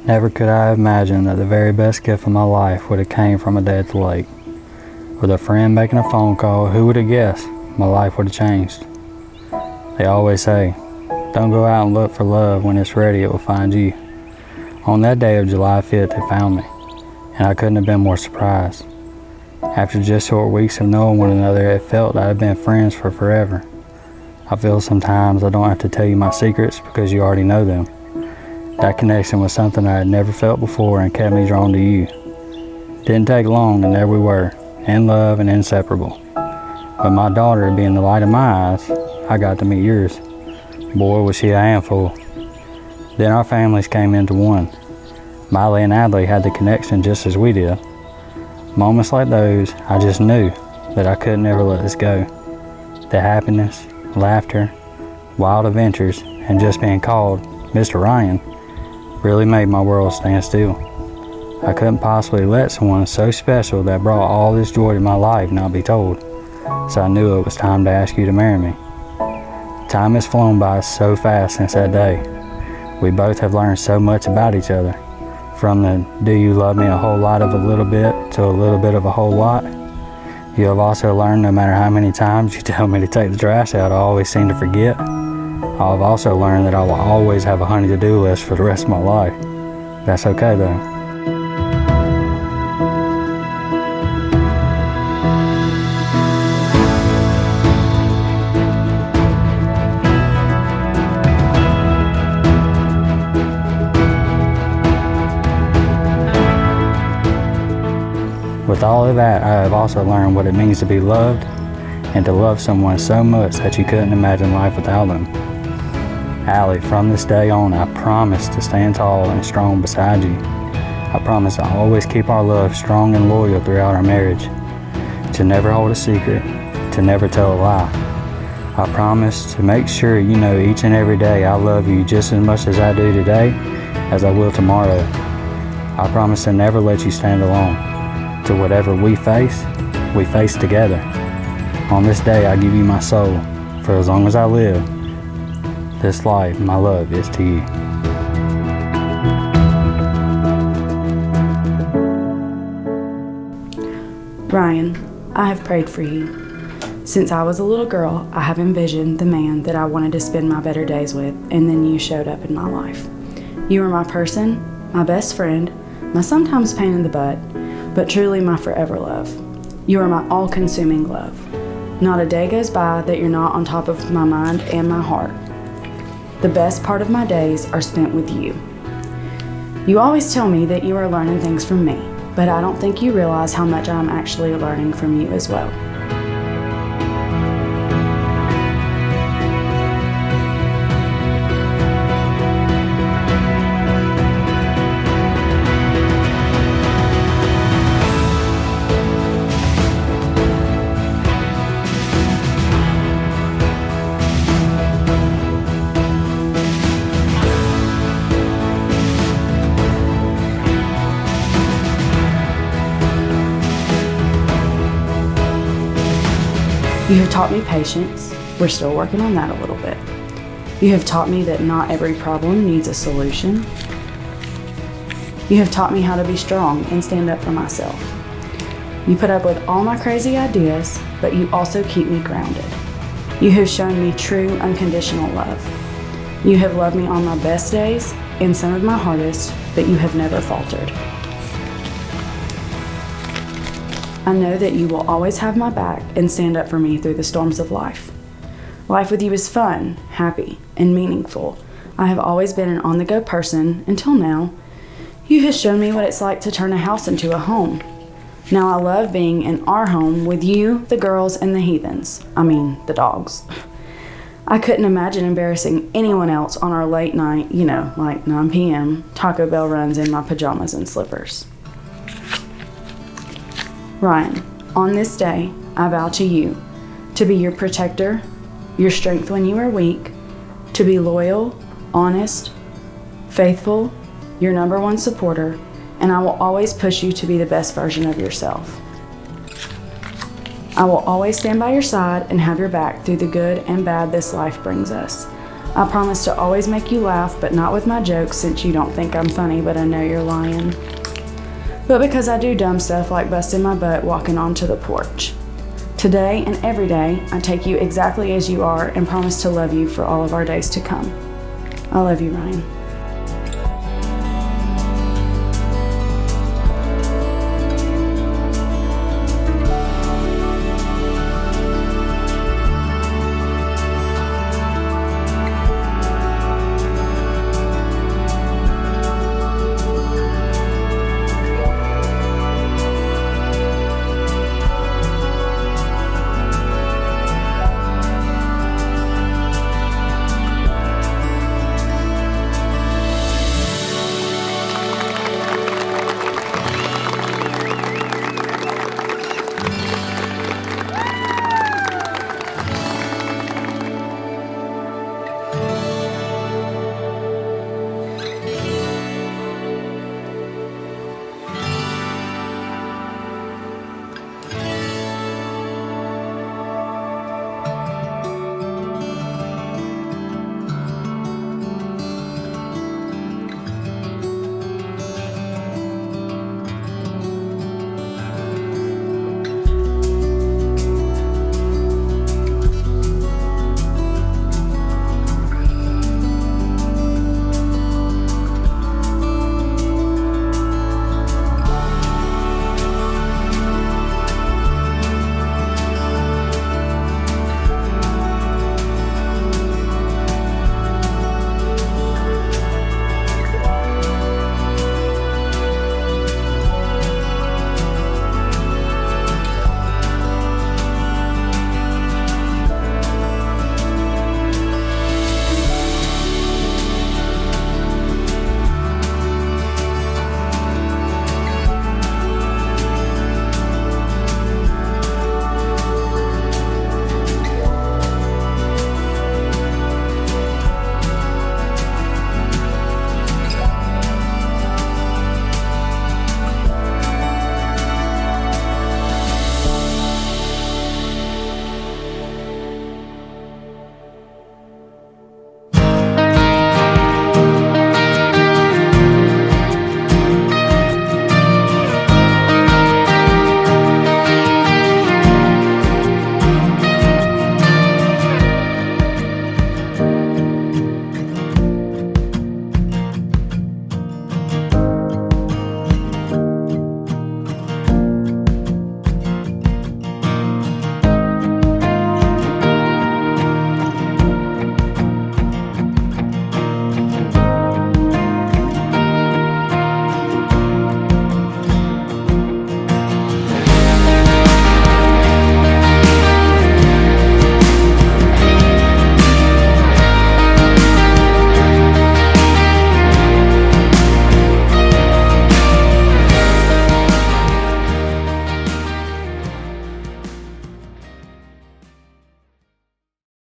Never could I have imagined that the very best gift of my life would have came from a day at the lake. With a friend making a phone call, who would have guessed my life would have changed? They always say, don't go out and look for love. When it's ready, it will find you. On that day of July 5th, it found me, and I couldn't have been more surprised. After just short weeks of knowing one another, it felt that I'd been friends for forever. I feel sometimes I don't have to tell you my secrets because you already know them. That connection was something I had never felt before and kept me drawn to you. Didn't take long and there we were, in love and inseparable. But my daughter being the light of my eyes, I got to meet yours. Boy, was she a handful. Then our families came into one. Miley and Adley had the connection just as we did. Moments like those, I just knew that I couldn't ever let this go. The happiness, laughter, wild adventures, and just being called Mr. Ryan really made my world stand still. I couldn't possibly let someone so special that brought all this joy to my life not be told. So I knew it was time to ask you to marry me. Time has flown by so fast since that day. We both have learned so much about each other. From the do you love me a whole lot of a little bit to a little bit of a whole lot. You have also learned no matter how many times you tell me to take the trash out, I always seem to forget. I've also learned that I will always have a honey-to-do list for the rest of my life. That's okay though. With all of that, I have also learned what it means to be loved and to love someone so much that you couldn't imagine life without them. Allie, from this day on, I promise to stand tall and strong beside you. I promise to always keep our love strong and loyal throughout our marriage, to never hold a secret, to never tell a lie. I promise to make sure you know each and every day I love you just as much as I do today as I will tomorrow. I promise to never let you stand alone. To whatever we face together. On this day, I give you my soul. For as long as I live, this life, my love is to you. Ryan, I have prayed for you. Since I was a little girl, I have envisioned the man that I wanted to spend my better days with, and then you showed up in my life. You were my person, my best friend, my sometimes pain in the butt, but truly my forever love. You are my all-consuming love. Not a day goes by that you're not on top of my mind and my heart. The best part of my days are spent with you. You always tell me that you are learning things from me, but I don't think you realize how much I'm actually learning from you as well. You have taught me patience. We're still working on that a little bit. You have taught me that not every problem needs a solution. You have taught me how to be strong and stand up for myself. You put up with all my crazy ideas, but you also keep me grounded. You have shown me true, unconditional love. You have loved me on my best days and some of my hardest, but you have never faltered. I know that you will always have my back and stand up for me through the storms of life. Life with you is fun, happy, and meaningful. I have always been an on-the-go person until now. You have shown me what it's like to turn a house into a home. Now I love being in our home with you, the girls, and the heathens. I mean, the dogs. I couldn't imagine embarrassing anyone else on our late night, like 9 p.m. Taco Bell runs in my pajamas and slippers. Ryan, on this day, I vow to you to be your protector, your strength when you are weak, to be loyal, honest, faithful, your number one supporter, and I will always push you to be the best version of yourself. I will always stand by your side and have your back through the good and bad this life brings us. I promise to always make you laugh, but not with my jokes since you don't think I'm funny, but I know you're lying. But because I do dumb stuff like busting my butt walking onto the porch. Today and every day, I take you exactly as you are and promise to love you for all of our days to come. I love you, Ryan.